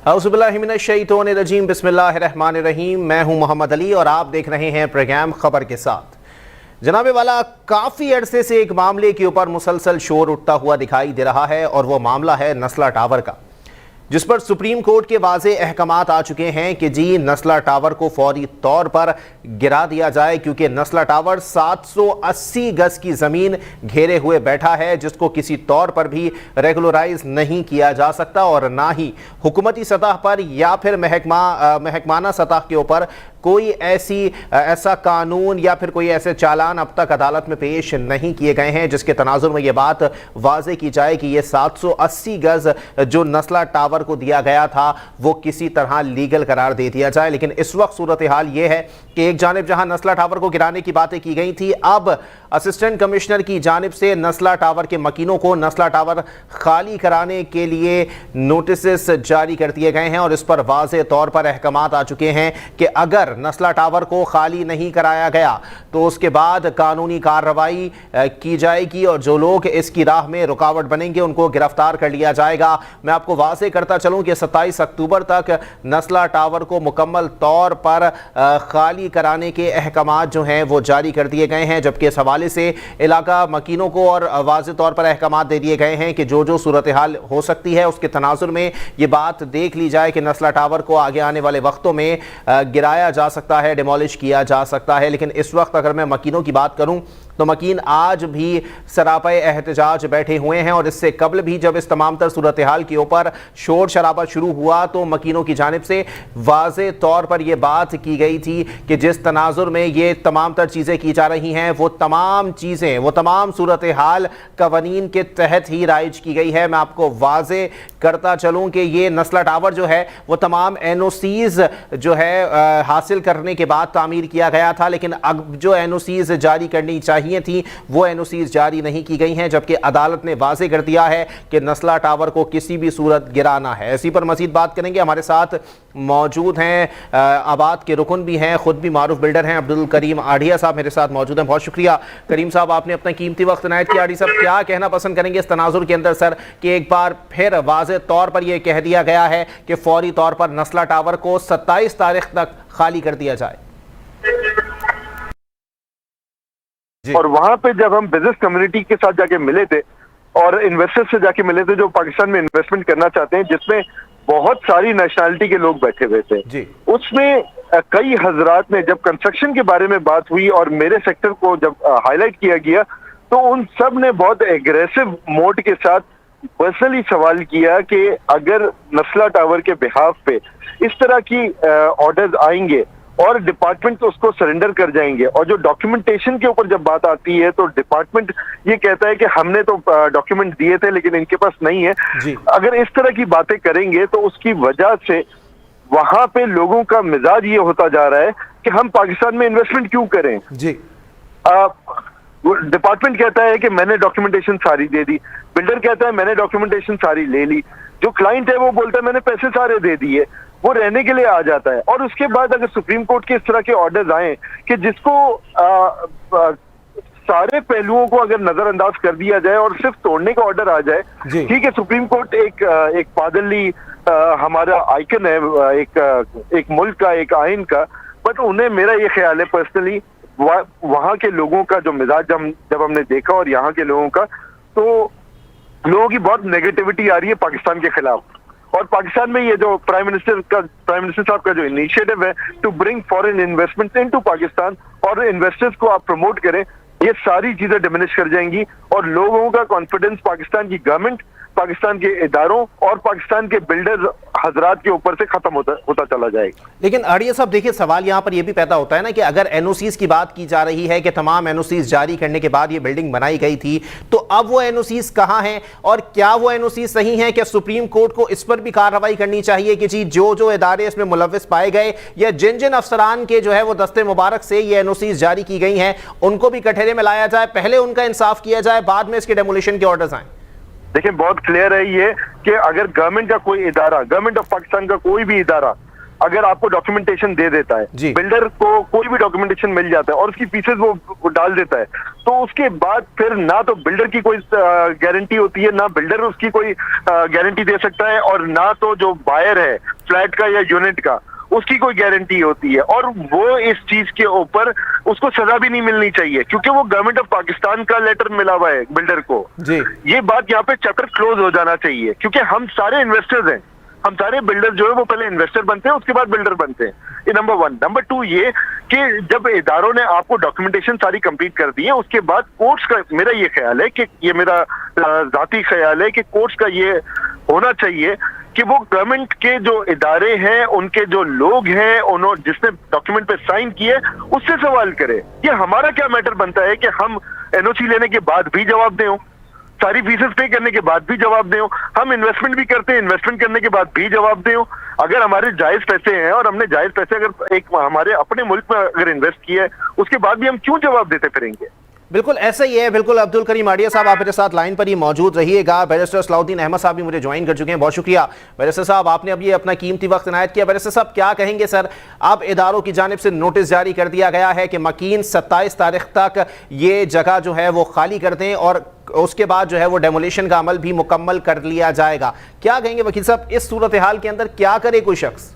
औज़ुबिल्लाहिमिनश्शैतानिर्रजीम बिस्मिल्लाहिर्रहमानिर्रहीम। मैं हूं मोहम्मद अली और आप देख रहे हैं प्रोग्राम खबर के साथ। जनाबे वाला, काफ़ी अरसे से एक मामले के ऊपर मुसलसल शोर उठता हुआ दिखाई दे रहा है और वो मामला है नस्ला टावर का, जिस पर सुप्रीम कोर्ट के वाज़े अहकामात आ चुके हैं कि जी नस्ला टावर को फौरी तौर पर गिरा दिया जाए, क्योंकि नस्ला टावर 780 गज की ज़मीन घेरे हुए बैठा है, जिसको किसी तौर पर भी रेगुलराइज नहीं किया जा सकता और ना ही हुकूमती सतह पर या फिर महकमाना सतह के ऊपर कोई ऐसा कानून या फिर कोई ऐसे चालान अब तक अदालत में पेश नहीं किए गए हैं जिसके तनाजुर में ये बात वाज़े की जाए कि ये 780 गज जो नस्ला टावर को दिया गया था वो किसी तरह लीगल करार दे दिया जाए। लेकिन इस वक्त सूरत हाल ये है कि एक जानिब जहां नस्ला टावर को गिराने की बातें की गई थी, अब असिस्टेंट कमिश्नर की जानिब से नस्ला टावर के मकीनों को नस्ला टावर खाली कराने के लिए नोटिस जारी कर दिए गए हैं और इस पर वाज़े तौर पर अहकामात आ चुके हैं कि अगर नस्ला टावर को खाली नहीं कराया गया तो उसके बाद कानूनी कार्रवाई की जाएगी और जो लोग इसकी राह में रुकावट बनेंगे उनको गिरफ्तार कर लिया जाएगा। मैं आपको वाज़े करता चलूं कि 27 अक्टूबर तक नस्ला टावर को मुकम्मल तौर पर खाली कराने के अहकामात जो हैं वो जारी कर दिए गए हैं, जबकि इस हवाले से इलाका मकीनों को और वाज़े तौर पर अहकामात दे दिए गए हैं कि जो सूरत हाल हो सकती है उसके तनाजुर में ये बात देख ली जाए कि नस्ला टावर को आगे आने वाले वक्तों में गिराया जा सकता है, डिमोलिश किया जा सकता है। लेकिन इस वक्त अगर मैं मकीनों की बात करूं तो मकीन आज भी सरापे एहतजाज बैठे हुए हैं और इससे कबल भी जब इस तमाम तर सूरत हाल के ऊपर शोर शराबा शुरू हुआ तो मकीनों की जानिब से वाज़े तौर पर यह बात की गई थी कि जिस तनाजुर में ये तमाम तर चीज़ें की जा रही हैं वो तमाम चीज़ें, वो तमाम सूरत हाल कवानीन के तहत ही राइज की गई है। मैं आपको वाज़े करता चलूँ कि ये नस्ला टावर जो है वो तमाम NOCs जो है हासिल करने के बाद तामीर किया गया था, लेकिन अब जो NOCs जारी करनी चाहिए थी वो NOCs जारी नहीं की गई हैं, जबकि अदालत ने वाज़े कर दिया है कि नस्ला टावर को किसी भी सूरत गिराना है। इसी पर मज़ीद बात करेंगे। हमारे साथ मौजूद हैं आबाद के रुकन भी हैं, खुद भी मारूफ बिल्डर हैं, अब्दुल करीम आढ़िया साहब मेरे साथ मौजूद हैं। बहुत शुक्रिया करीम साहब, आपने अपना कीमती वक्त इनायत किया। आढ़ी साहब, क्या कहना पसंद करेंगे इस तनाजुर के अंदर सर कि एक बार फिर वाज़े तौर पर यह कह दिया गया है कि फौरी तौर पर नस्ला टावर को 27 तारीख तक खाली कर दिया जाए? और वहां पे जब हम बिजनेस कम्युनिटी के साथ जाके मिले थे और इन्वेस्टर्स से जाके मिले थे जो पाकिस्तान में इन्वेस्टमेंट करना चाहते हैं, जिसमें बहुत सारी नेशनैलिटी के लोग बैठे हुए थे, उसमें कई हजरात ने जब कंस्ट्रक्शन के बारे में बात हुई और मेरे सेक्टर को जब हाईलाइट किया गया तो उन सब ने बहुत एग्रेसिव मोड के साथ पर्सनली सवाल किया कि अगर नस्ला टावर के बिहाफ पे इस तरह की ऑर्डर्स आएंगे और डिपार्टमेंट तो उसको सरेंडर कर जाएंगे, और जो डॉक्यूमेंटेशन के ऊपर जब बात आती है तो डिपार्टमेंट ये कहता है कि हमने तो डॉक्यूमेंट दिए थे लेकिन इनके पास नहीं है। अगर इस तरह की बातें करेंगे तो उसकी वजह से वहां पे लोगों का मिजाज ये होता जा रहा है कि हम पाकिस्तान में इन्वेस्टमेंट क्यों करें। डिपार्टमेंट कहता है कि मैंने डॉक्यूमेंटेशन सारी दे दी, बिल्डर कहता है मैंने डॉक्यूमेंटेशन सारी ले ली, जो क्लाइंट है वो बोलता है मैंने पैसे सारे दे दिए, वो रहने के लिए आ जाता है। और उसके बाद अगर सुप्रीम कोर्ट के इस तरह के ऑर्डर्स आए कि जिसको सारे पहलुओं को अगर नजरअंदाज कर दिया जाए और सिर्फ तोड़ने का ऑर्डर आ जाए, ठीक है, सुप्रीम कोर्ट एक पादली हमारा आइकन है एक मुल्क का, एक आइन का, बट उन्हें, मेरा ये ख्याल है पर्सनली, वहां के लोगों का जो मिजाज जब हमने देखा और यहाँ के लोगों का, तो लोगों की बहुत नेगेटिविटी आ रही है पाकिस्तान के खिलाफ। और पाकिस्तान में ये जो प्राइम मिनिस्टर साहब का जो इनिशिएटिव है to bring foreign investment into Pakistan और इन्वेस्टर्स को आप प्रमोट करें, ये सारी चीजें डिमिनिश कर जाएंगी और लोगों का कॉन्फिडेंस पाकिस्तान की गवर्नमेंट, पाकिस्तान के इदारों और पाकिस्तान के बिल्डर हजरात के ऊपर से खत्म होता चला जाएगा। लेकिन आढ़िया साहब देखिए, सवाल यहाँ पर यह भी पैदा होता है ना कि अगर NOCs की बात की जा रही है कि तमाम NOCs जारी करने के बाद ये बिल्डिंग बनाई गई थी, तो अब वो NOCs कहाँ हैं और क्या वो NOCs सही हैं? क्या सुप्रीम कोर्ट को इस पर भी कार्रवाई करनी चाहिए कि जी जो इदारे इसमें मुलव्विस पाए गए या जिन अफसरान के जो है वो दस्ते मुबारक से ये NOCs जारी की गई हैं उनको भी कटहरे में लाया जाए, पहले उनका इंसाफ किया जाए, बाद में इसके डेमोलिशन के ऑर्डर्स आए? देखिए, बहुत क्लियर है ये कि अगर गवर्नमेंट का कोई इदारा, गवर्नमेंट ऑफ पाकिस्तान का कोई भी इदारा अगर आपको डॉक्यूमेंटेशन दे देता है, बिल्डर को कोई भी डॉक्यूमेंटेशन मिल जाता है और उसकी पीसेस वो डाल देता है, तो उसके बाद फिर ना तो बिल्डर की कोई गारंटी होती है, ना बिल्डर उसकी कोई गारंटी दे सकता है, और ना तो जो बायर है फ्लैट का या यूनिट का उसकी कोई गारंटी होती है। और वो इस चीज के ऊपर उसको सजा भी नहीं मिलनी चाहिए, क्योंकि वो गवर्नमेंट ऑफ पाकिस्तान का लेटर मिला हुआ है बिल्डर को जी। ये बात यहाँ पे चैप्टर क्लोज हो जाना चाहिए, क्योंकि हम सारे इन्वेस्टर्स हैं, हम सारे बिल्डर जो है वो पहले इन्वेस्टर बनते हैं, उसके बाद बिल्डर बनते हैं। ये नंबर 1। नंबर 2 ये कि जब इदारों ने आपको डॉक्यूमेंटेशन सारी कंप्लीट कर दी है, उसके बाद कोर्ट्स का, मेरा ये ख्याल है कि ये मेरा जाती ख्याल है कि कोर्ट्स का ये होना चाहिए कि वो गवर्नमेंट के जो इदारे हैं, उनके जो लोग हैं, उन्होंने जिसने डॉक्यूमेंट पे साइन किए उससे सवाल करे। ये हमारा क्या मैटर बनता है कि हम एनओसी लेने के बाद भी जवाब दें, सारी फीसेस पे करने के बाद भी जवाब दें, हम इन्वेस्टमेंट भी करते हैं, इन्वेस्टमेंट करने के बाद भी जवाब दें। अगर हमारे जायज पैसे हैं और हमने जायज पैसे अगर एक हमारे अपने मुल्क में अगर इन्वेस्ट किया है, उसके बाद भी हम क्यों जवाब देते फिरेंगे? बिल्कुल ऐसा ही है। बिल्कुल अब्दुल करीम आडिया साहब, आप मेरे साथ लाइन पर ही मौजूद रहिएगा। बैरिस्टर सलाउद्दीन अहमद साहब भी मुझे ज्वाइन कर चुके हैं, बहुत शुक्रिया बैरिस्टर साहब, आपने अब ये अपना कीमती वक्त इनायत किया। बैरिस्टर साहब क्या कहेंगे सर, अब इदारों की जानिब से नोटिस जारी कर दिया गया है कि मकीन 27 तारीख तक ये जगह जो है वो खाली कर दें और उसके बाद जो है वो डेमोलिशन का अमल भी मुकम्मल कर लिया जाएगा। क्या कहेंगे वकील साहब, इस सूरत हाल के अंदर क्या करे कोई शख्स?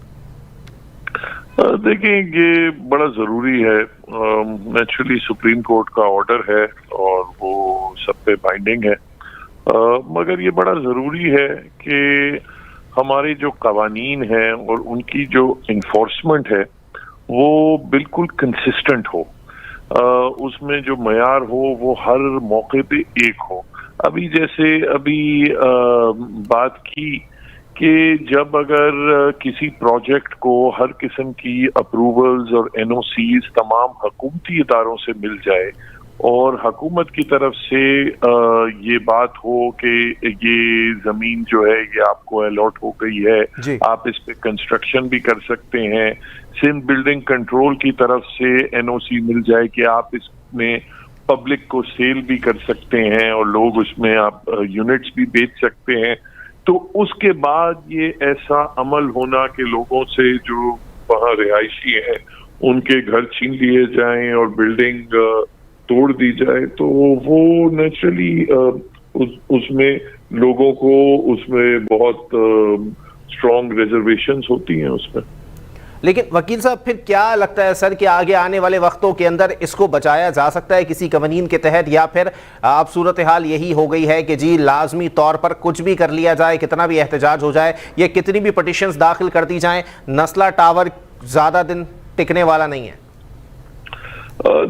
देखिए, ये बड़ा जरूरी है। नेचुरली सुप्रीम कोर्ट का ऑर्डर है और वो सब पे बाइंडिंग है, मगर ये बड़ा जरूरी है कि हमारे जो कवानीन हैं और उनकी जो इन्फोर्समेंट है वो बिल्कुल कंसिस्टेंट हो, उसमें जो मयार हो वो हर मौके पे एक हो। अभी जैसे बात की कि जब अगर किसी प्रोजेक्ट को हर किस्म की अप्रूवल्स और एनओसीज तमाम हुकूमती इदारों से मिल जाए और हुकूमत की तरफ से ये बात हो कि ये जमीन जो है ये आपको अलॉट हो गई है, आप इस पे कंस्ट्रक्शन भी कर सकते हैं, सिंध बिल्डिंग कंट्रोल की तरफ से एनओसी मिल जाए कि आप इसमें पब्लिक को सेल भी कर सकते हैं और लोग उसमें आप यूनिट्स भी बेच सकते हैं, तो उसके बाद ये ऐसा अमल होना कि लोगों से जो वहाँ रिहायशी हैं उनके घर छीन लिए जाएं और बिल्डिंग तोड़ दी जाए, तो वो नेचुरली उसमें लोगों को उसमें बहुत स्ट्रॉन्ग रिजर्वेशंस होती हैं उसमें। लेकिन वकील साहब फिर क्या लगता है सर कि आगे आने वाले वक्तों के अंदर इसको बचाया जा सकता है किसी कवानीन के तहत, या फिर अब सूरत हाल यही हो गई है कि जी लाजमी तौर पर कुछ भी कर लिया जाए, कितना भी एहतजाज हो जाए या कितनी भी पिटिशंस दाखिल कर दी जाएं, नस्ला टावर ज्यादा दिन टिकने वाला नहीं है?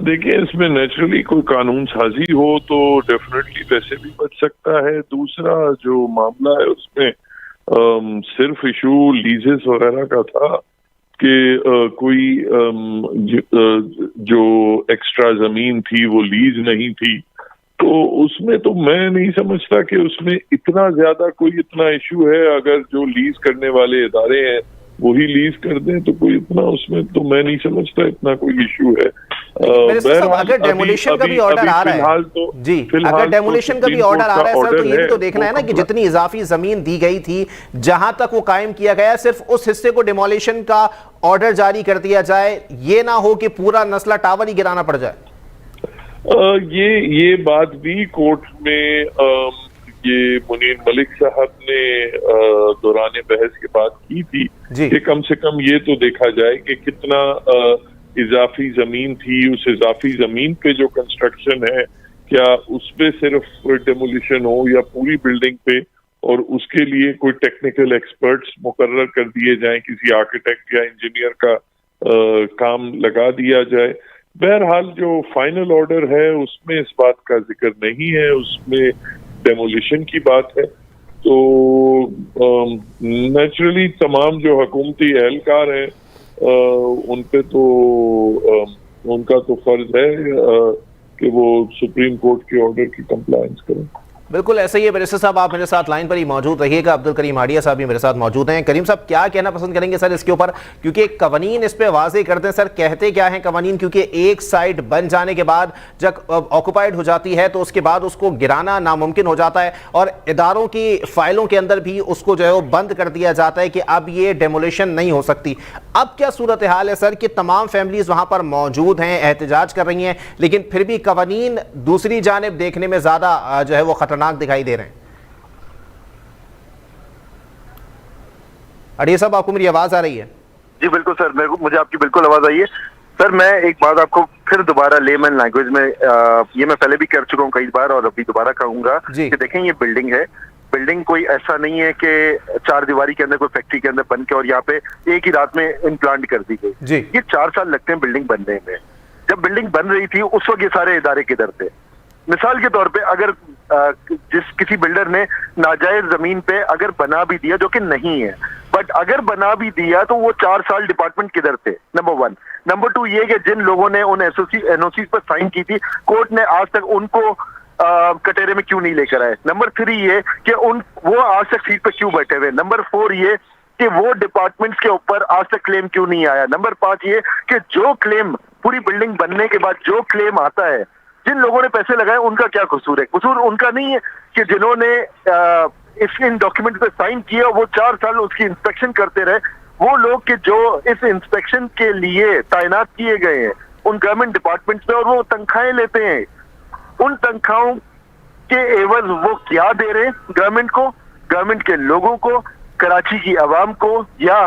देखिए, इसमें नेचुरली कोई कानून साजी हो तो डेफिनेटली वैसे भी बच सकता है। दूसरा जो मामला है उसमें सिर्फ इशू लीजेस वगैरह का था कि कोई जो एक्स्ट्रा जमीन थी वो लीज नहीं थी, तो उसमें तो मैं नहीं समझता कि उसमें इतना ज्यादा कोई इतना इशू है। अगर जो लीज करने वाले इदारे हैं वही लीज कर दें तो कोई इतना उसमें तो मैं नहीं समझता इतना कोई इशू है। अगर डेमोलिशन का भी ऑर्डर आ रहा है जी, अगर डेमोलिशन का भी ऑर्डर आ रहा है सर, तो ये भी तो देखना है ना कि जितनी इजाफी जमीन दी गई थी जहां तक वो कायम किया गया, सिर्फ उस हिस्से को डेमोलिशन का ऑर्डर जारी कर दिया जाए, ये ना हो कि पूरा नस्ला टावर ही गिराना पड़ जाए। ये बात भी कोर्ट में ये मुनीर मलिक साहब ने दौरान बहस के बाद की थी कि कम से कम ये तो देखा जाए कि कितना इजाफी जमीन थी, उस इजाफी जमीन पे जो कंस्ट्रक्शन है क्या उस पे सिर्फ डेमोलिशन हो या पूरी बिल्डिंग पे, और उसके लिए कोई टेक्निकल एक्सपर्ट्स मुकर्रर कर दिए जाएं, किसी आर्किटेक्ट या इंजीनियर का काम लगा दिया जाए। बहरहाल जो फाइनल ऑर्डर है उसमें इस बात का जिक्र नहीं है, उसमें डेमोलिशन की बात है। तो नेचुरली तमाम जो हुकूमती एहलकार हैं उन पे तो उनका तो फर्ज है कि वो सुप्रीम कोर्ट के ऑर्डर की कंप्लायंस करें। बिल्कुल ऐसे ही है। बैरिस्टर साहब, आप मेरे साथ लाइन पर ही मौजूद रहिएगा। अब्दुल करीम हाडिया साहब भी मेरे साथ मौजूद हैं। करीम साहब, क्या कहना पसंद करेंगे सर इसके ऊपर, क्योंकि कवानीन इस पे वाजे करते हैं सर, कहते क्या है कवानीन, क्योंकि एक साइड बन जाने के बाद जब ऑक्युपाइड हो जाती है तो उसके बाद उसको गिराना नामुमकिन हो जाता है और इदारों की फाइलों के अंदर भी उसको जो है वो बंद कर दिया जाता है कि अब ये डेमोलिशन नहीं हो सकती। अब क्या सूरत हाल है सर कि तमाम फैमिलीज वहां पर मौजूद हैं, एहतजाज कर रही हैं, लेकिन फिर भी कवानीन दूसरी जानिब देखने में ज्यादा जो है वो खतरनाक दिखाई दे रहे हैं? अड़िया साहब, आपको मेरी आवाज आ रही है? जी बिल्कुल सर, मुझे आपकी बिल्कुल आवाज आई है सर। मैं एक बात आपको फिर दोबारा लेमन लैंग्वेज में ये मैं पहले भी कर चुका हूँ कई बार और अभी दोबारा कहूंगा कि देखें, ये बिल्डिंग है। बिल्डिंग कोई ऐसा नहीं है कि चार दीवारी के अंदर कोई फैक्ट्री के अंदर बन के और यहाँ पे एक ही रात में इम्प्लांट कर दी गई। ये 4 साल लगते हैं बिल्डिंग बनने में। जब बिल्डिंग बन रही थी उस वक्त ये सारे इदारे किधर थे? मिसाल के तौर पे अगर किसी बिल्डर ने नाजायज जमीन पे अगर बना भी दिया, जो कि नहीं है, बट अगर बना भी दिया तो वो 4 साल डिपार्टमेंट किधर थे? नंबर 1। नंबर 2 ये कि जिन लोगों ने उन एनओसी पर साइन की थी, कोर्ट ने आज तक उनको कटहरे में क्यों नहीं लेकर आए? नंबर 3 ये कि वो आज तक सीट पे क्यों बैठे हुए? नंबर 4 ये कि वो डिपार्टमेंट्स के ऊपर आज तक क्लेम क्यों नहीं आया? नंबर 5 ये कि जो क्लेम पूरी बिल्डिंग बनने के बाद जो क्लेम आता है, जिन लोगों ने पैसे लगाए उनका क्या कसूर है? कसूर उनका नहीं है कि जिन्होंने इन डॉक्यूमेंट पे साइन किया वो 4 साल उसकी इंस्पेक्शन करते रहे। वो लोग कि जो इस इंस्पेक्शन के लिए तैनात किए गए हैं उन गवर्नमेंट डिपार्टमेंट्स में और वो तनख्वाहें लेते हैं, उन तनख्वाहों के एवज वो क्या दे रहे हैं गवर्नमेंट को, गवर्नमेंट के लोगों को, कराची की आवाम को या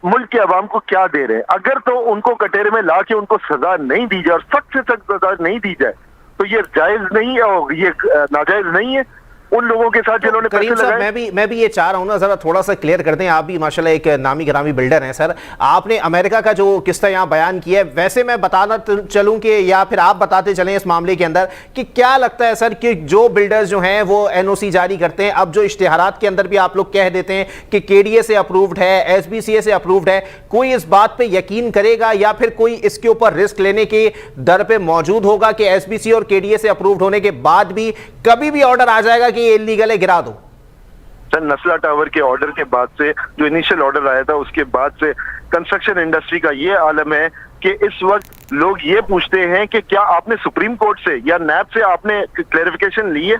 मुल्क के अवाम को क्या दे रहे हैं? अगर तो उनको कटहरे में ला के उनको सजा नहीं दी जाए और सख्त से सख्त सजा नहीं दी जाए तो ये जायज नहीं है और ये नाजायज नहीं है उन लोगों के साथ जिन्होंने पैसे लगाए। मैं भी ये चाह रहा हूं ना, जरा थोड़ा सा क्लियर कर दें। आप भी माशाल्लाह एक नामी गिरामी बिल्डर हैं सर। आपने अमेरिका का जो किस्सा यहाँ बयान किया है, वैसे मैं बताना चलूं कि या फिर आप बताते चलें इस मामले के अंदर कि क्या लगता है सर कि जो बिल्डर्स जो हैं वो एनओसी जारी करते हैं, अब जो इश्तिहारात के अंदर भी आप लोग कह देते हैं कि केडीए से अप्रूव्ड है, एसबीसीए से अप्रूव्ड है, कोई इस बात पर यकीन करेगा या फिर कोई इसके ऊपर रिस्क लेने के दर पे मौजूद होगा कि एसबीसी और केडीए से अप्रूव्ड होने के बाद भी कभी भी ऑर्डर आ जाएगा कि ये इलीगल है, गिरा दो? सर, नस्ला टावर के ऑर्डर के बाद से, जो इनिशियल ऑर्डर आया था उसके बाद से कंस्ट्रक्शन इंडस्ट्री का ये आलम है कि इस वक्त लोग ये पूछते हैं कि क्या आपने सुप्रीम कोर्ट से या नैब से आपने क्लैरिफिकेशन ली है?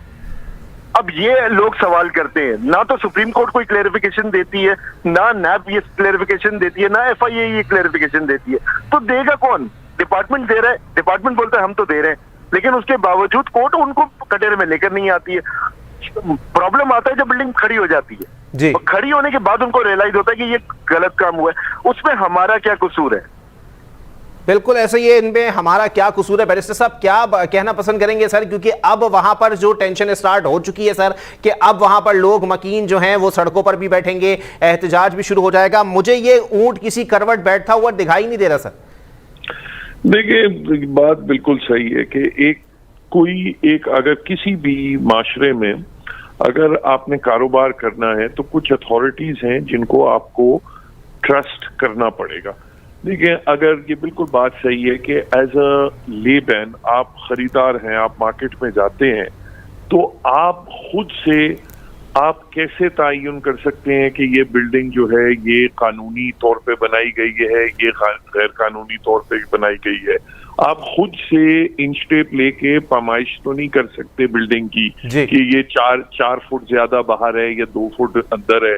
अब ये लोग सवाल करते हैं। ना तो सुप्रीम कोर्ट कोई क्लैरिफिकेशन देती है, ना नैब ये क्लैरिफिकेशन देती है, ना एफआईए ये क्लैरिफिकेशन देती है। तो देगा कौन? डिपार्टमेंट दे रहा है। डिपार्टमेंट बोलता है हम तो दे रहे हैं, लेकिन उसके बावजूद कोर्ट उनको कटहरे में लेकर नहीं आती है। प्रॉब्लम आता है जब बिल्डिंग खड़ी हो जाती है जी। और खड़ी होने के बाद उनको रियलाइज होता है कि ये गलत काम हुआ है। उसमें हमारा क्या कसूर है? बिल्कुल ऐसे ही है, इनमें हमारा क्या कसूर है? बैरिस्टर साहब क्या कहना पसंद करेंगे सर, क्योंकि अब वहां पर जो टेंशन स्टार्ट हो चुकी है सर कि अब वहां पर लोग मकीन जो हैं वो सड़कों पर भी बैठेंगे, एहतजाज भी शुरू हो जाएगा। मुझे ये ऊंट किसी करवट बैठा हुआ दिखाई नहीं दे रहा सर। देखिए, बात बिल्कुल सही है कि एक अगर किसी भी माशरे में अगर आपने कारोबार करना है तो कुछ अथॉरिटीज हैं जिनको आपको ट्रस्ट करना पड़ेगा। देखिए, अगर ये बिल्कुल बात सही है कि एज अ लेमैन आप खरीदार हैं, आप मार्केट में जाते हैं, तो आप खुद से आप कैसे तयन कर सकते हैं कि ये बिल्डिंग जो है ये कानूनी तौर पे बनाई गई है, ये गैर कानूनी तौर पे बनाई गई है? आप खुद से इंच टेप लेके पैमाइश तो नहीं कर सकते बिल्डिंग की कि ये 4 फुट ज्यादा बाहर है या 2 फुट अंदर है।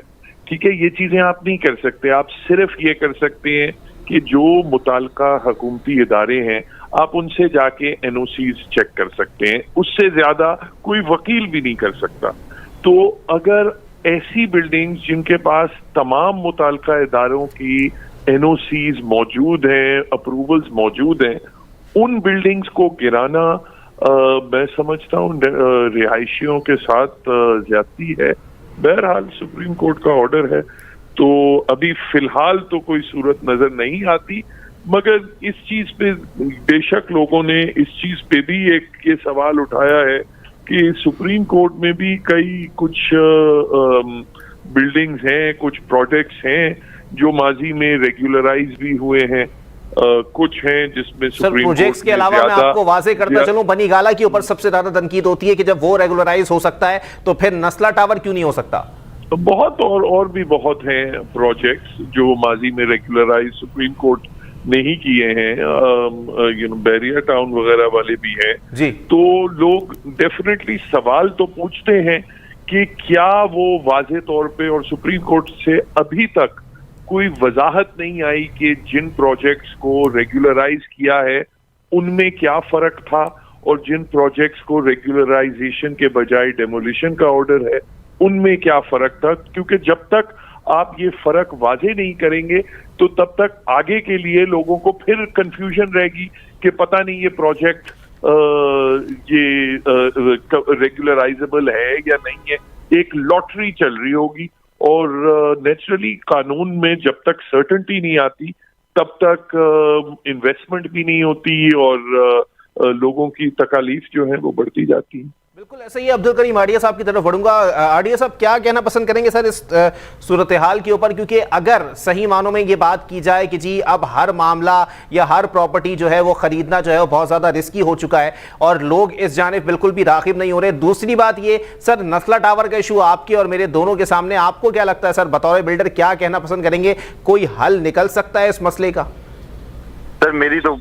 ठीक है, ये चीजें आप नहीं कर सकते। आप सिर्फ ये कर सकते हैं कि जो मुताल्लिका हुकूमती इदारे हैं आप उनसे जाके एनओसीज चेक कर सकते हैं। उससे ज्यादा कोई वकील भी नहीं कर सकता। तो अगर ऐसी बिल्डिंग्स जिनके पास तमाम मुताल्लिका इदारों की एनओसीज मौजूद हैं, अप्रूवल्स मौजूद हैं, उन बिल्डिंग्स को गिराना मैं समझता हूँ रिहायशियों के साथ ज्यादती है। बहरहाल सुप्रीम कोर्ट का ऑर्डर है तो अभी फिलहाल तो कोई सूरत नजर नहीं आती, मगर इस चीज पे बेशक लोगों ने इस चीज पे भी एक ये सवाल उठाया है कि सुप्रीम कोर्ट में भी कई कुछ बिल्डिंग्स हैं, कुछ प्रोजेक्ट्स हैं जो माजी में रेगुलराइज भी हुए हैं। कुछ हैं जिसमें सर सुप्रीम प्रोजेक्ट्स कोर्ट के ने अलावा मैं ज्यादा आपको वाजे करता चलूं, बनीगाला के ऊपर सबसे ज्यादा तनकीद होती है कि जब वो रेगुलराइज हो सकता है तो फिर नस्ला टावर क्यों नहीं हो सकता? बहुत और भी बहुत हैं प्रोजेक्ट्स जो माजी में रेगुलराइज सुप्रीम कोर्ट नहीं किए हैं, बैरियर टाउन वगैरह वाले भी हैं जी। तो लोग डेफिनेटली सवाल तो पूछते हैं कि क्या वो वाजे तौर पे, और सुप्रीम कोर्ट से अभी तक कोई वजाहत नहीं आई कि जिन प्रोजेक्ट्स को रेगुलराइज किया है उनमें क्या फर्क था और जिन प्रोजेक्ट्स को रेगुलराइजेशन के बजाय डेमोलिशन का ऑर्डर है उनमें क्या फर्क था, क्योंकि जब तक आप ये फर्क वाजे नहीं करेंगे तो तब तक आगे के लिए लोगों को फिर कंफ्यूजन रहेगी कि पता नहीं ये प्रोजेक्ट रेगुलराइजेबल है या नहीं है। एक लॉटरी चल रही होगी और नेचुरली कानून में जब तक सर्टेनिटी नहीं आती तब तक इन्वेस्टमेंट भी नहीं होती और लोगों की तकालीफ जो है वो बढ़ती जाती है। बिल्कुल ऐसे ही अब्दुल करीम आडिया साहब की तरफ बढ़ूंगा। आडिया साहब क्या कहना पसंद करेंगे सर इस सूरत हाल के ऊपर, क्योंकि अगर सही मानों में ये बात की जाए कि जी अब हर मामला या हर प्रॉपर्टी जो है वो खरीदना जो है वो बहुत ज्यादा रिस्की हो चुका है और लोग इस जानिब बिल्कुल भी राग़िब नहीं हो रहे। दूसरी बात ये सर, नस्ला टावर का इशू आपके और मेरे दोनों के सामने, आपको क्या लगता है सर बतौर बिल्डर क्या कहना पसंद करेंगे, कोई हल निकल सकता है इस मसले का? सर मेरी तो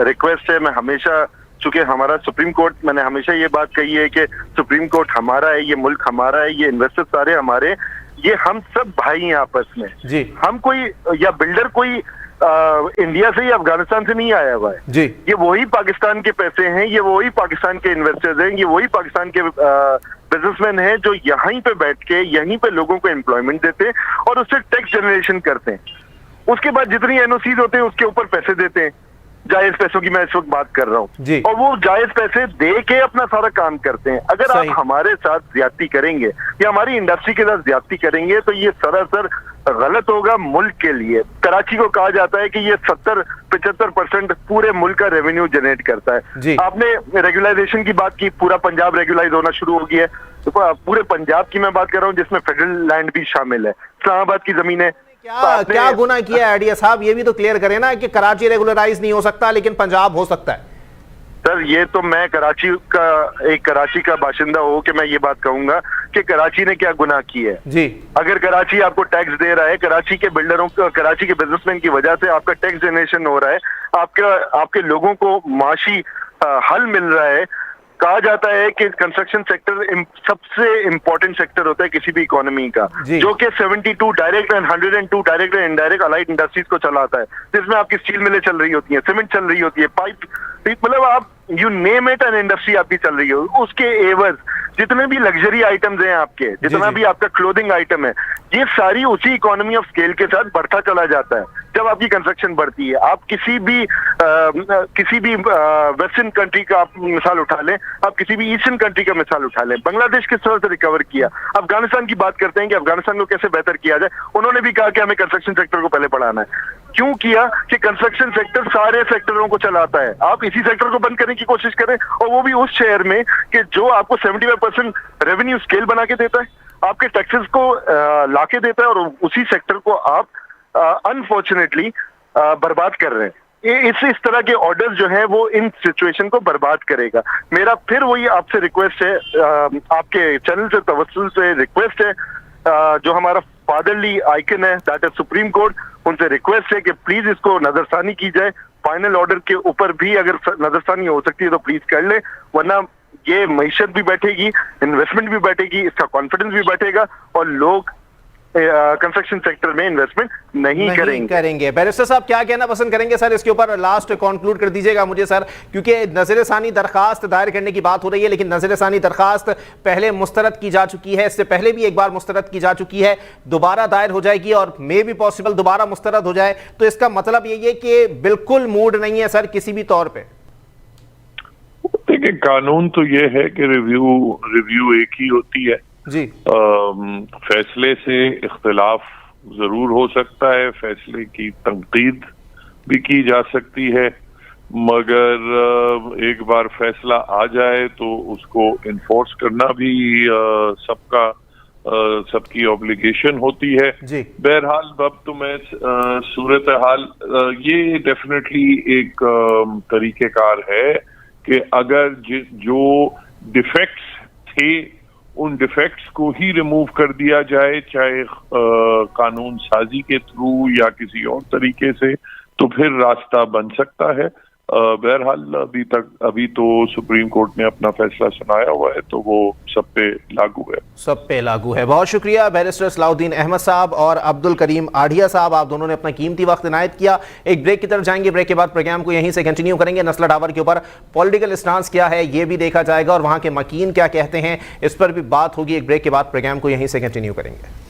रिक्वेस्ट है, मैं हमेशा, चूंकि हमारा सुप्रीम कोर्ट, मैंने हमेशा ये बात कही है कि सुप्रीम कोर्ट हमारा है, ये मुल्क हमारा है, ये इन्वेस्टर्स सारे हमारे, ये हम सब भाई हैं आपस में जी। हम कोई या बिल्डर कोई इंडिया से या अफगानिस्तान से नहीं आया हुआ है जी। ये वही पाकिस्तान के पैसे हैं, ये वही पाकिस्तान के इन्वेस्टर्स हैं, ये वही पाकिस्तान के बिजनेसमैन हैं जो यहीं पे बैठ के यहीं पे लोगों को एम्प्लॉयमेंट देते हैं और उससे टैक्स जनरेशन करते हैं। उसके बाद जितनी एनओसीज होते हैं उसके ऊपर पैसे देते हैं, जायज पैसों की मैं इस वक्त बात कर रहा हूँ, और वो जायज पैसे दे के अपना सारा काम करते हैं। अगर आप हमारे साथ ज्यादती करेंगे या हमारी इंडस्ट्री के साथ ज्यादती करेंगे तो ये सरासर गलत होगा मुल्क के लिए। कराची को कहा जाता है कि ये 70-75% पूरे मुल्क का रेवेन्यू जनरेट करता है। आपने रेगुलाइजेशन की बात की, पूरा पंजाब रेगुलाइज होना शुरू हो गया है, तो पूरे पंजाब की मैं बात कर रहा हूँ जिसमें फेडरल लैंड भी शामिल है, इस्लामाबाद की जमीनें। क्या गुनाह किया है आडिया साहब, ये भी तो क्लियर करें ना कि कराची रेगुलराइज नहीं हो सकता लेकिन पंजाब हो सकता है। सर ये तो मैं कराची का बाशिंदा हो कि मैं ये बात कहूंगा कि कराची ने क्या गुनाह किया है जी। अगर कराची आपको टैक्स दे रहा है, कराची के बिल्डरों को, कराची के बिजनेसमैन की वजह से आपका टैक्स जनरेशन हो रहा है, आपके लोगों को माशी हल मिल रहा है। कहा जाता है कि कंस्ट्रक्शन सेक्टर सबसे इंपॉर्टेंट सेक्टर होता है किसी भी इकोनॉमी का, जो कि 72 direct and 102 direct and indirect allied industries को चलाता है, जिसमें आपकी स्टील मिलें चल रही होती हैं, सीमेंट चल रही होती है, पाइप, मतलब आप you name it, an industry आपकी चल रही हो। उसके एवज जितने भी लग्जरी आइटम्स हैं आपके, जितना भी आपका क्लोथिंग आइटम है, ये सारी उसी इकोनॉमी ऑफ स्केल के साथ बढ़ता चला जाता है जब आपकी कंस्ट्रक्शन बढ़ती है। आप किसी भी वेस्टर्न कंट्री का आप मिसाल उठा लें, आप किसी भी ईस्टर्न कंट्री का मिसाल उठा लें, बांग्लादेश किस तरह से रिकवर किया, अफगानिस्तान की बात करते हैं कि अफगानिस्तान को कैसे बेहतर किया जाए, उन्होंने भी कहा कि हमें कंस्ट्रक्शन सेक्टर को पहले बढ़ाना है। क्यों किया कि कंस्ट्रक्शन सेक्टर सारे सेक्टरों को चलाता है। आप इसी सेक्टर को बंद करने की कोशिश करें और वो भी उस शहर में कि जो आपको 75% रेवेन्यू स्केल बना के देता है, आपके टैक्सेस को लाके देता है, और उसी सेक्टर को आप अनफॉर्चुनेटली बर्बाद कर रहे हैं। इस तरह के ऑर्डर्स जो हैं वो इन सिचुएशन को बर्बाद करेगा। मेरा फिर वही आपसे रिक्वेस्ट है, आपके चैनल से तवस्सुल से रिक्वेस्ट है, जो हमारा फादरली आइकन है दैट इज सुप्रीम कोर्ट, उनसे रिक्वेस्ट है कि प्लीज इसको नजरसानी की जाए। फाइनल ऑर्डर के ऊपर भी अगर नजरसानी हो सकती है तो प्लीज कर ले, वरना ये मईशत भी बैठेगी, इन्वेस्टमेंट भी बैठेगी, इसका कॉन्फिडेंस भी बैठेगा और लोग कंस्ट्रक्शन सेक्टर में इन्वेस्टमेंट नहीं करेंगे। बैरिस्टर साहब क्या कहना पसंद करेंगे सर इसके ऊपर? लास्ट कंक्लूड कर दीजिएगा मुझे सर, क्योंकि नजरसानी दरखास्त दायर करने की बात हो रही है, लेकिन नजरसानी दरखास्त पहले मुस्तरद की जा चुकी है, इससे पहले भी एक बार मुस्तरद की जा चुकी है, दोबारा दायर हो जाएगी और मे बी पॉसिबल दोबारा मुस्तरद हो जाए, तो इसका मतलब यही है कि बिल्कुल मूड नहीं है सर किसी भी तौर पर। देखिए, कानून तो ये है कि रिव्यू एक ही होती है जी। फैसले से इख्तिलाफ जरूर हो सकता है, फैसले की तंकीद भी की जा सकती है, मगर एक बार फैसला आ जाए तो उसको इन्फोर्स करना भी सबका सबकी ऑब्लिगेशन होती है। बहरहाल अब तो मैं सूरत हाल ये डेफिनेटली एक तरीकेकार है कि अगर जो डिफेक्ट्स थे उन डिफेक्ट्स को ही रिमूव कर दिया जाए, चाहे कानून साजी के थ्रू या किसी और तरीके से, तो फिर रास्ता बन सकता है। बहरहाल अभी तो सुप्रीम कोर्ट ने अपना फैसला सुनाया हुआ है, तो वो सब पे लागू है। सब पे लागू है। बहुत शुक्रिया बैरिस्टर सलाउद्दीन अहमद साहब और अब्दुल करीम आढ़िया साहब, आप दोनों ने अपना कीमती वक्त इनायत किया। एक ब्रेक की तरफ जाएंगे, ब्रेक के बाद प्रोग्राम को यहीं से कंटिन्यू करेंगे। नस्ला टावर के ऊपर पॉलिटिकल स्टांस क्या है ये भी देखा जाएगा और वहां के मकीन क्या कहते हैं इस पर भी बात होगी। एक ब्रेक के बाद प्रोग्राम को यहीं से कंटिन्यू करेंगे।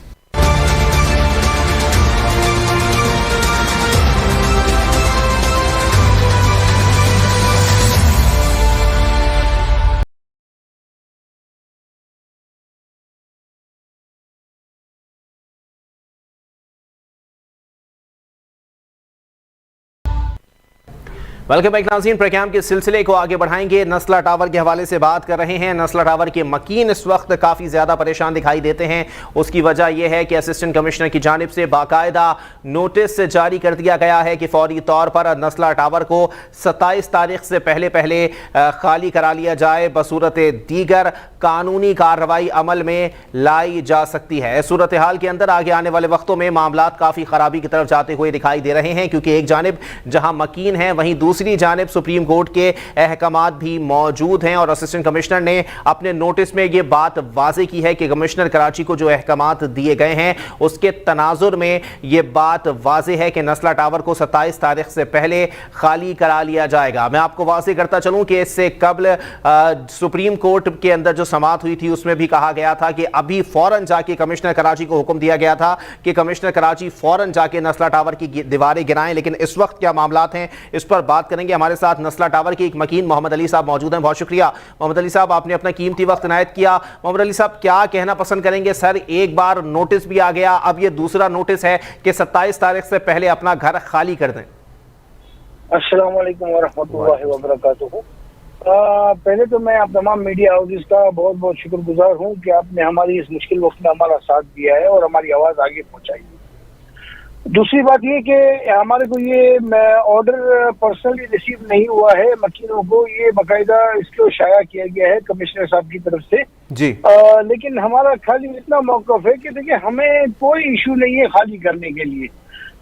वेलकम बैक नाज़रीन, प्रोग्राम के सिलसिले को आगे बढ़ाएंगे। नस्ला टावर के हवाले से बात कर रहे हैं। नस्ला टावर के मकीन इस वक्त काफ़ी ज़्यादा परेशान दिखाई देते हैं। उसकी वजह यह है कि असिस्टेंट कमिश्नर की जानिब से बाकायदा नोटिस जारी कर दिया गया है कि फौरी तौर पर नस्ला टावर को 27 तारीख से पहले खाली करा लिया जाए, बसूरत दीगर कानूनी कार्रवाई अमल में लाई जा सकती है। इस सूरत हाल के अंदर आगे आने वाले वक्तों में मामला काफ़ी ख़राबी की तरफ जाते हुए दिखाई दे रहे हैं, क्योंकि एक जानिब जहाँ मकीन है वहीं दूसरी जानिब सुप्रीम कोर्ट के अहकामात भी मौजूद हैं। और असिस्टेंट कमिश्नर ने अपने नोटिस में यह बात वाज़ेह की है कि कमिश्नर कराची को जो अहकामात दिए गए हैं उसके तनाजुर में यह बात वाज़ेह है कि नस्ला टावर को 27 तारीख से पहले खाली करा लिया जाएगा। मैं आपको वाज़ेह करता चलूं कि इससे कबल सुप्रीम कोर्ट के अंदर जो समाअत हुई थी उसमें भी कहा गया था कि अभी फौरन जाके कमिश्नर कराची को हुक्म दिया गया था कि कमिश्नर कराची फौरन जाके नस्ला टावर की दीवारें गिराएं। लेकिन इस वक्त क्या मामलात हैं इस पर बात करेंगे। हमारे साथ नस्ला टावर के एक मकीन मोहम्मद अली साहब मौजूद हैं। बहुत शुक्रिया मोहम्मद अली साहब, आपने अपना कीमती वक्त इनायत किया। मोहम्मद अली साहब, क्या कहना पसंद करेंगे? सर, एक बार नोटिस भी आ गया, अब ये दूसरा नोटिस है कि 27 तारीख से पहले अपना घर खाली कर दें। अस्सलाम वालेकुम वरहमतुल्लाहि वबरकातुहू। पहले तो मैं आप तमाम मीडिया हाउसेस का बहुत बहुत शुक्रगुजार हूँ कि आपने हमारी इस मुश्किल वक्त में हमारा साथ दिया है और हमारी आवाज़ आगे पहुँचाई है। दूसरी बात ये कि हमारे को ये ऑर्डर पर्सनली रिसीव नहीं हुआ है, मकीनों को ये बाकायदा इसको शाया किया गया है कमिश्नर साहब की तरफ से जी। लेकिन हमारा खाली इतना मौक़िफ़ है कि देखिए हमें कोई इशू नहीं है खाली करने के लिए,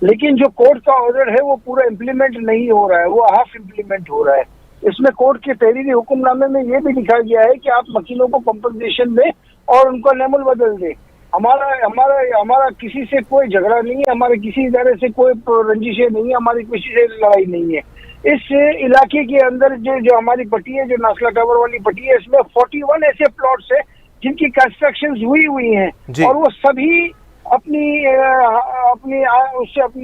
लेकिन जो कोर्ट का ऑर्डर है वो पूरा इम्प्लीमेंट नहीं हो रहा है, वो हाफ इम्प्लीमेंट हो रहा है। इसमें कोर्ट के तहरीरी हुक्मनामे में ये भी लिखा गया है कि आप मकीनों को कंपनसेशन दें और उनका नेमुल बदल दें। हमारा किसी से कोई झगड़ा नहीं है, हमारे किसी इदारे से कोई रंजिशें नहीं है, हमारी किसी से लड़ाई नहीं है। इस इलाके के अंदर जो हमारी पट्टी है, जो नस्ला टावर वाली पट्टी है, इसमें 41 ऐसे प्लॉट्स है जिनकी कंस्ट्रक्शन हुई हैं और वो सभी अपनी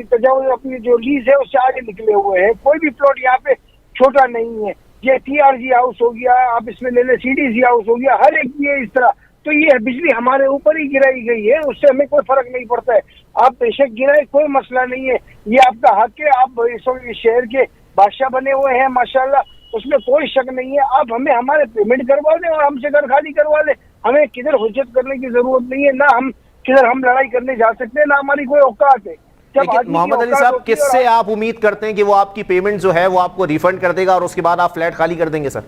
तजावुज़ अपनी जो लीज है उससे आगे निकले हुए हैं। कोई भी प्लॉट यहाँ पे छोटा नहीं है। ये TRG हाउस हो गया, आप इसमें ले लें CDC हाउस हो गया, हर एक ये इस तरह। तो ये बिजली हमारे ऊपर ही गिराई गई है, उससे हमें कोई फर्क नहीं पड़ता है। आप बेशक गिराए, कोई मसला नहीं है, ये आपका हक है। आप इस शहर के बादशाह बने हुए हैं माशाल्लाह, उसमें कोई शक नहीं है। आप हमें हमारे पेमेंट करवा दें और हमसे घर खाली करवा लें। हमें किधर हुज्जत करने की जरूरत नहीं है, ना हम किधर हम लड़ाई करने जा सकते हैं, ना हमारी कोई औकात है। मोहम्मद अली साहब, किससे आप उम्मीद करते हैं कि वो आपकी पेमेंट जो है वो आपको रिफंड कर देगा और उसके बाद आप फ्लैट खाली कर देंगे? सर,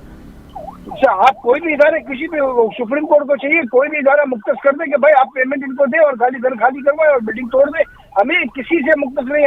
आप कोई भी इदारे किसी भी सुप्रीम कोर्ट को चाहिए, कोई भी इदारा मुख्तस कर दे कि भाई आप पेमेंट इनको दे और घर खाली करवाए और बिल्डिंग तोड़ दे। हमें किसी से मुख्तस नहीं,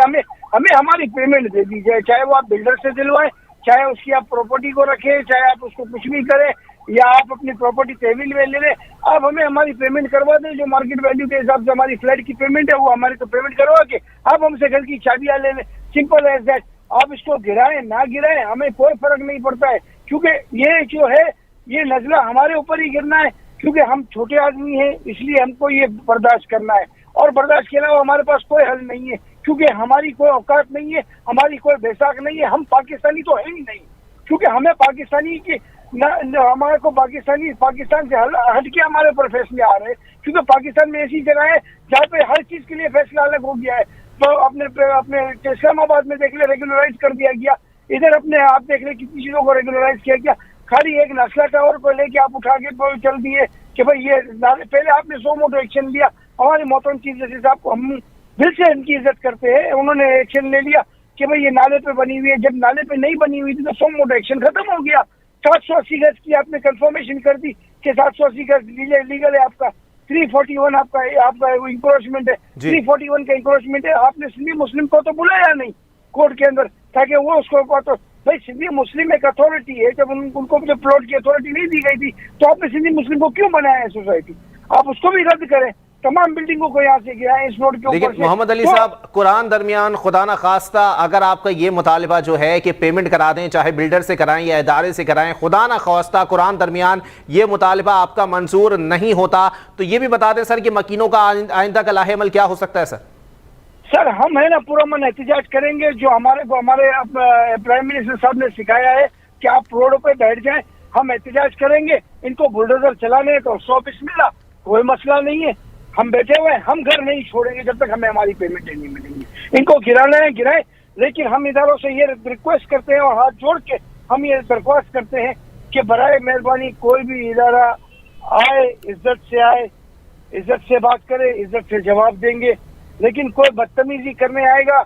हमें हमारी पेमेंट दे दी जाए, चाहे वो आप बिल्डर से दिलवाएं, चाहे उसकी आप प्रॉपर्टी को रखें, चाहे आप उसको कुछ भी करें, या आप अपनी प्रॉपर्टी तहवील में ले लें। आप हमें हमारी पेमेंट करवा दें, जो मार्केट वैल्यू के हिसाब से हमारी फ्लैट की पेमेंट है वो हमारी तो पेमेंट करवा के आप हमसे घर की चाबियां ले लें। Simple as that. आप इसको गिराएं ना गिराएं हमें कोई फर्क नहीं पड़ता है, क्योंकि ये जो है ये नजला हमारे ऊपर ही गिरना है, क्योंकि हम छोटे आदमी हैं, इसलिए हमको ये बर्दाश्त करना है। और बर्दाश्त के अलावा हमारे पास कोई हल नहीं है, क्योंकि हमारी कोई औकात नहीं है, हमारी कोई बैसाख नहीं है। हम पाकिस्तानी तो है ही नहीं, क्योंकि हमें पाकिस्तानी की हमारे को पाकिस्तान से हट के हमारे ऊपर फैसले आ रहे हैं, क्योंकि पाकिस्तान में ऐसी जगह है जहाँ पे हर चीज के लिए फैसला अलग हो गया है। तो अपने इस्लामाबाद में देख ले रेगुलराइज कर दिया गया, इधर अपने आप देख ले कितनी चीजों को रेगुलराइज किया गया। खाली एक नस्ला टावर को लेके आप उठा के चल दिए कि भाई ये पहले आपने सो मोटो एक्शन लिया। हमारे मोहतरम चीफ जस्टिस साहब को हम दिल से इनकी इज्जत करते हैं, उन्होंने एक्शन ले लिया कि भाई ये नाले पे बनी हुई है। जब नाले पे नहीं बनी हुई थी तो सो मोटो एक्शन खत्म हो गया। 780 गज की आपने कंफर्मेशन कर दी कि 780 गज लीगल है आपका। 341 आपका इंक्रोचमेंट है, 341 का इंक्रोचमेंट है। आपने सिंधी मुस्लिम को तो बुलाया नहीं कोर्ट के अंदर ताकि वो उसको तो भाई सिंधी मुस्लिम एक अथॉरिटी है। जब उनको जब प्लॉट की अथॉरिटी नहीं दी गई थी तो आपने सिंधी मुस्लिम को क्यों बनाया है सोसाइटी? आप उसको भी रद्द करें, तमाम बिल्डिंगों को यहाँ से गिराएं इस रोड के ऊपर। लेकिन मोहम्मद अली साहब, कुरान दरमियान खुदा न खास्ता अगर आपका ये मुतालिबा जो है कि पेमेंट करा दें, चाहे बिल्डर से कराएं या इदारे से कराएं, खुदा न खास्ता कुरान दरमियान ये मुतालिबा आपका मंजूर नहीं होता, तो ये भी बता दें सर कि मकीनों का आइंदा का लाहे अमल क्या हो सकता है? सर हम है ना पूरा मन एहतजाज करेंगे। जो हमारे प्राइम मिनिस्टर साहब ने सिखाया है कि आप रोड पे बैठ जाएं, हम एहतजाज करेंगे। इनको बुलडोजर चलाने तो 100 बिस्मिल्लाह, कोई मसला नहीं है। हम बैठे हुए हैं, हम घर नहीं छोड़ेंगे जब तक हमें हमारी पेमेंट नहीं मिलेंगी। इनको गिराना है गिराए, लेकिन हम इदारों से ये रिक्वेस्ट करते हैं और हाथ जोड़ के हम ये दरख्वास्त करते हैं कि बराए मेहरबानी कोई भी इदारा आए, इज्जत से आए, इज्जत से बात करे, इज्जत से जवाब देंगे। लेकिन कोई बदतमीजी करने आएगा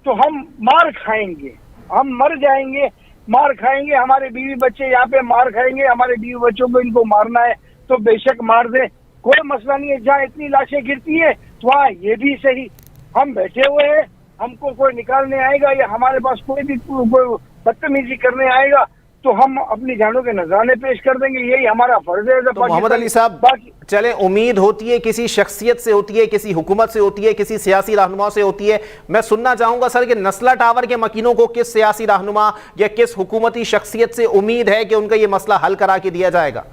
तो हम मार खाएंगे, हम मर जाएंगे, मार खाएंगे। हमारे बीवी बच्चे यहाँ पे मार खाएंगे, हमारे बीवी बच्चों को इनको मारना है तो बेशक मार दे, कोई मसला नहीं है। जहाँ इतनी लाशें गिरती है तो वहाँ ये भी सही। हम बैठे हुए हैं, हमको कोई निकालने आएगा या हमारे पास कोई भी बदतमीजी करने आएगा तो हम अपनी जानों के नजराने पेश कर देंगे, यही हमारा फर्ज है। तो मोहम्मद अली साहब, चले उम्मीद होती है किसी शख्सियत से होती है, किसी हुकूमत से होती है, किसी सियासी रहनुमा से होती है। मैं सुनना चाहूंगा सर कि नस्ला टावर के मकीनों को किस सियासी रहनुमा या किस हुकूमती शख्सियत से उम्मीद है कि उनका ये मसला हल करा के दिया जाएगा?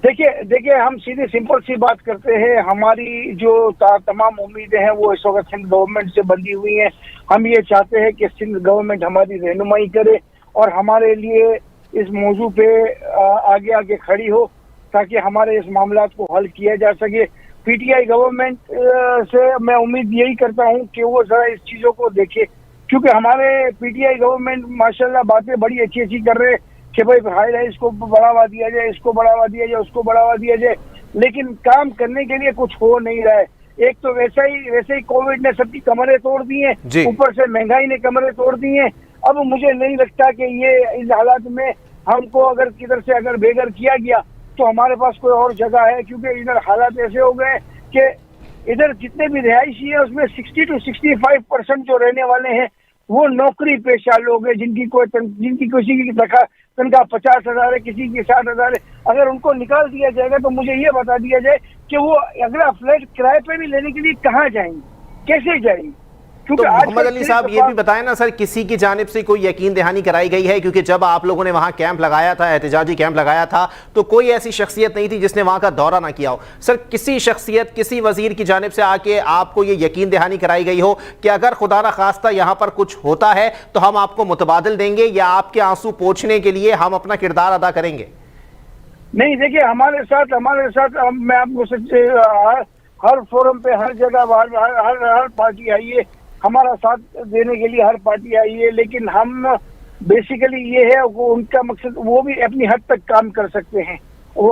देखिए हम सीधे सिंपल सी बात करते हैं। हमारी जो तमाम उम्मीदें हैं वो इस वक्त सिंध गवर्नमेंट से बंधी हुई हैं। हम ये चाहते हैं कि सिंध गवर्नमेंट हमारी रहनुमाई करे और हमारे लिए इस मौजू पे आगे आगे खड़ी हो ताकि हमारे इस मामला को हल किया जा सके। पीटीआई गवर्नमेंट से मैं उम्मीद यही करता हूं कि वो जरा इस चीजों को देखे, क्योंकि हमारे पीटीआई गवर्नमेंट माशाल्लाह बातें बड़ी अच्छी अच्छी कर रहे हैं कि भाई हाई राइज को बढ़ावा दिया जाए, इसको बढ़ावा दिया जाए, उसको बढ़ावा दिया जाए, लेकिन काम करने के लिए कुछ हो नहीं रहा है। एक तो वैसे ही कोविड ने सबकी कमरें तोड़ दी हैं, ऊपर से महंगाई ने कमरें तोड़ दी हैं। अब मुझे नहीं लगता कि ये इस हालात में हमको अगर किधर से अगर बेघर किया गया तो हमारे पास कोई और जगह है, क्योंकि इधर हालात ऐसे हो गए कि इधर जितने भी रिहायशी है उसमें 60 to 65% जो रहने वाले हैं वो नौकरी पेशा लोग हैं, जिनकी किसी की तनख्वाह 50,000 है, किसी की 60,000 है। अगर उनको निकाल दिया जाएगा तो मुझे ये बता दिया जाए कि वो अगला फ्लैट किराए पे भी लेने के लिए कहाँ जाएंगे, कैसे जाएंगे? तो मोहम्मद अली साहब ये भी बताएं ना सर, किसी की जानिब से कोई यकीन दहानी कराई गई है? क्योंकि जब आप लोगों ने वहां कैंप लगाया था, एहतजाजी कैंप लगाया था, तो कोई ऐसी शख्सियत नहीं थी जिसने वहां का दौरा ना किया हो। सर किसी शख्सियत, किसी वजीर की जानिब से आके आपको ये यकीन दहानी कराई गई हो कि अगर खुदा न खास्ता यहाँ पर कुछ होता है तो हम आपको मुतबादिल देंगे या आपके आंसू पोंछने के लिए हम अपना किरदार अदा करेंगे? नहीं, देखिए हमारे साथ मैं आपको सच्चे हर फोरम पे, हर जगह, हर पार्टी आई है, हमारा साथ देने के लिए हर पार्टी आई है। लेकिन हम बेसिकली ये है वो उनका मकसद, वो भी अपनी हद तक काम कर सकते हैं। वो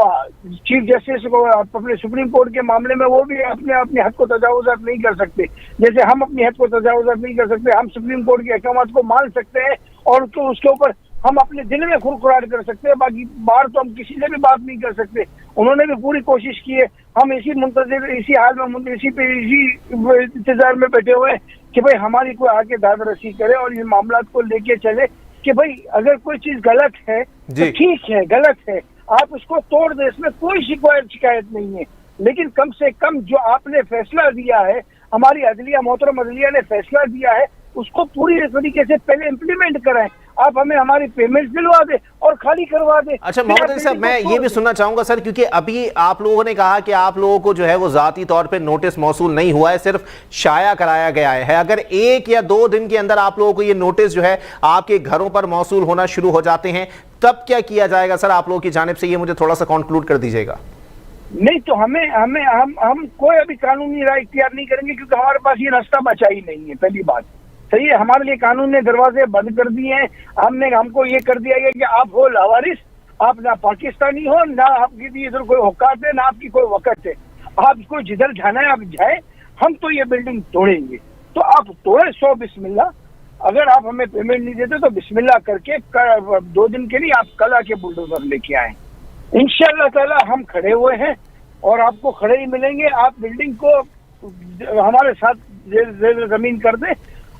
चीफ जस्टिस को अपने सुप्रीम कोर्ट के मामले में वो भी अपने हद को तजावुजात नहीं कर सकते, जैसे हम अपनी हद को तजावुजात नहीं कर सकते। हम सुप्रीम कोर्ट के अहकामात को मान सकते हैं और उसके ऊपर हम अपने दिल में खुरखुराहट कर सकते हैं, बाकी बाहर तो हम किसी से भी बात नहीं कर सकते। उन्होंने भी पूरी कोशिश की है। हम इसी हाल में इसी इंतजार में बैठे हुए हैं कि भाई हमारी कोई आगे दादरसी करे और इन मामला को लेके चले कि भाई अगर कोई चीज गलत है तो ठीक है, गलत है, आप उसको तोड़ दे, इसमें कोई शिकायत नहीं है। लेकिन कम से कम जो आपने फैसला दिया है, हमारी अदलिया, मोहतरम अदलिया ने फैसला दिया है, उसको पूरी तरीके से पहले इम्प्लीमेंट कराएं। आप हमें हमारी पेमेंट दिलवा दे और खाली करवा दे। अच्छा मोहम्मद अली साहब, मैं ये भी सुनना चाहूंगा सर, क्योंकि अभी आप लोगों ने कहा कि आप लोगों को जो है वो जाती तौर पे नोटिस मौसूल नहीं हुआ है, सिर्फ शाया कराया गया है। अगर 1 या 2 दिन के अंदर आप लोगों को ये नोटिस जो है आपके घरों पर मौसूल होना शुरू हो जाते हैं, तब क्या किया जाएगा सर आप लोगों की जानिब से? ये मुझे थोड़ा सा कंक्लूड कर दीजिएगा। नहीं तो हम कोई अभी कानूनी राय इख्तियार नहीं करेंगे, क्योंकि हमारे पास ये रास्ता बचा ही नहीं है। पहली बात सही है, हमारे लिए कानून ने दरवाजे बंद कर दिए हैं। हमको ये कर दिया गया कि आप हो लावारिस, आप ना पाकिस्तानी हो, ना आपकी भी इधर कोई औकात है, ना आपकी कोई वक़्त है। आपको जिधर जाना है आप जाए, हम तो ये बिल्डिंग तोड़ेंगे। तो आप तोड़े 100 बिस्मिल्लाह। अगर आप हमें पेमेंट नहीं देते तो बिस्मिल्लाह करके 2 दिन के लिए आप कल आके बुलडोजर लेके आए। इंशाअल्लाह ताला हम खड़े हुए हैं और आपको खड़े ही मिलेंगे। आप बिल्डिंग को हमारे साथ जमीन कर दें।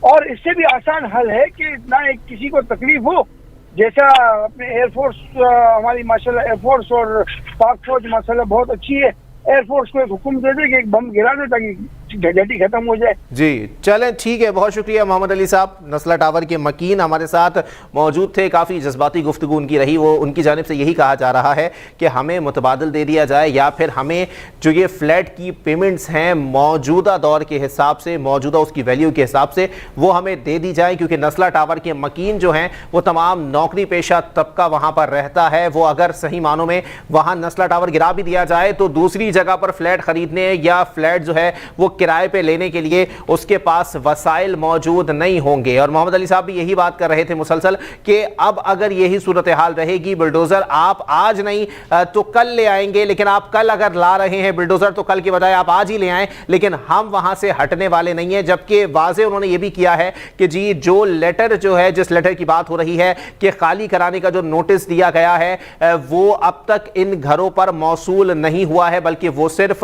और इससे भी आसान हल है कि ना किसी को तकलीफ हो, जैसा अपने एयरफोर्स हमारी माशाल्लाह एयरफोर्स और पाक फौज माशाल्लाह बहुत अच्छी है। एयरफोर्स को एक हुक्म दे दे कि एक बम गिरा दे ताकि झंझटी खत्म हो जाए। जी चलें, ठीक है, बहुत शुक्रिया मोहम्मद अली साहब। नस्ला टावर के मकीन हमारे साथ मौजूद थे, काफ़ी जज्बाती गुफ्तगू उनकी रही। वो उनकी जानिब से यही कहा जा रहा है कि हमें मुतबादल दे दिया जाए या फिर हमें जो ये फ्लैट की पेमेंट्स हैं मौजूदा दौर के हिसाब से, मौजूदा उसकी वैल्यू के हिसाब से वो हमें दे दी जाए, क्योंकि नस्ला टावर के मकीन जो हैं वो तमाम नौकरी पेशा तबका वहाँ पर रहता है। वो अगर सही मानों में वहाँ नस्ला टावर गिरा भी दिया जाए तो दूसरी जगह पर फ्लैट खरीदने या फ्लैट जो है वो किराए पे लेने के लिए उसके पास वसाइल मौजूद नहीं होंगे। और मोहम्मद अली साहब भी यही बात कर रहे थे मुसलसल कि अब अगर यही सूरत हाल रहेगी, बुलडोजर आप आज नहीं तो कल ले आएंगे, लेकिन आप कल अगर ला रहे हैं बुलडोजर तो कल की बजाय आप आज ही ले आएं, लेकिन हम वहां से हटने वाले नहीं है। जबकि वाजे उन्होंने ये भी किया है कि जी जो लेटर जो है, जिस लेटर की बात हो रही है कि खाली कराने का जो नोटिस दिया गया है वो अब तक इन घरों पर मौसूल नहीं हुआ है, बल्कि वो सिर्फ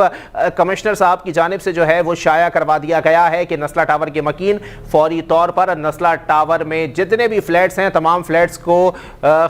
कमिश्नर साहब की जानिब से जो है वो शाया करवा दिया गया है कि नस्ला टावर के मकीन फौरी तौर पर नस्ला टावर में जितने भी फ्लैट्स हैं तमाम फ्लैट्स को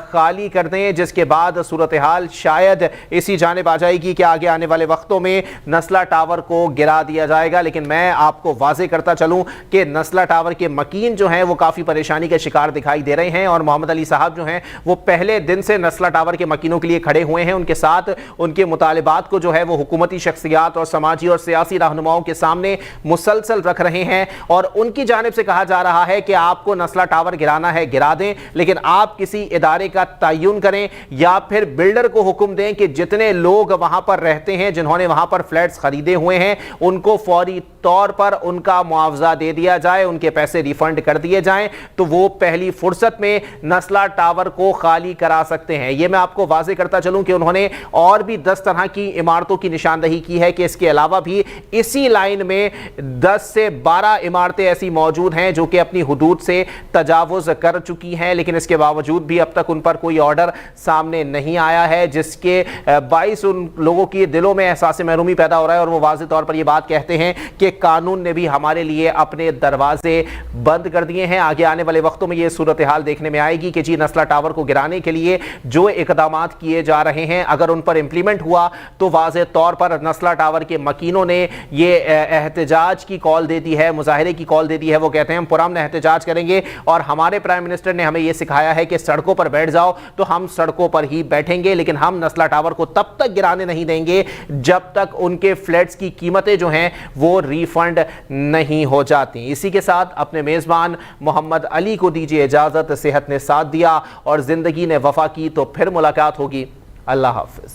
खाली कर दें, जिसके बाद सूरत हाल शायद इसी जानिब आ जाएगी कि आगे आने वाले वक्तों में नस्ला टावर को गिरा दिया जाएगा। लेकिन मैं आपको वाज़ेह करता चलूं कि नस्ला टावर के मकीन जो हैं वो काफ़ी परेशानी के शिकार दिखाई दे रहे हैं। और मोहम्मद अली साहब जो हैं वो पहले दिन से नस्ला टावर के मकीनों के लिए खड़े हुए हैं, उनके साथ उनके मुतालिबात को जो है वो हुकूमती शख्सियात और समाजी और सियासी रहनुमाओं के सामने मुसलसल रख रहे हैं। और उनकी जानिब से कहा जा रहा है कि आपको नस्ला टावर गिराना है गिरा दें, लेकिन आप किसी इदारे का तयन करें या फिर बिल्डर को हुक्म दें कि जितने लोग वहां पर रहते हैं, जिन्होंने वहां पर फ्लैट्स खरीदे हुए हैं, उनको फौरी तौर पर उनका मुआवजा दे दिया जाए, उनके पैसे रिफंड कर दिए जाएं, तो वो पहली फुर्सत में नस्ला टावर को खाली करा सकते हैं। यह मैं आपको वाज़ेह करता चलूं कि उन्होंने और भी 10 तरह की इमारतों की निशानदही की है कि इसके अलावा भी इसी लाइन में 10 से 12 इमारतें ऐसी मौजूद हैं जो कि अपनी हुदूद से तजावुज कर चुकी हैं, लेकिन इसके बावजूद भी अब तक उन पर कोई ऑर्डर सामने नहीं आया है, जिसके बाइस उन लोगों की दिलों में एहसास महरूमी पैदा हो रहा है। और वो वाज़ेह तौर पर यह बात कहते हैं कि कानून ने भी हमारे लिए अपने दरवाजे बंद कर दिए हैं। आगे आने वाले वक्तों में यह सूरत हाल देखने में आएगी कि जी नस्ला टावर को गिराने के लिए जो इकदामात किए जा रहे हैं अगर उन पर इंप्लीमेंट हुआ तो वाज़ेह तौर पर नस्ला टावर के मकीनों ने ये एहतजाज की कॉल दे दी है, मुजाहिरे की कॉल दे दी है। वो कहते हैं हम पुरअमन एहतजाज करेंगे और हमारे प्राइम मिनिस्टर ने हमें यह सिखाया है कि सड़कों पर बैठ जाओ, तो हम सड़कों पर ही बैठेंगे, लेकिन हम नस्ला टावर को तब तक गिराने नहीं देंगे जब तक उनके फ्लैट्स की कीमतें जो हैं वो रिफंड नहीं हो जाती। इसी के साथ अपने मेजबान मोहम्मद अली को दीजिए इजाजत। सेहत ने साथ दिया और जिंदगी ने वफा की, तो फिर मुलाकात होगी। अल्लाह हाफिज।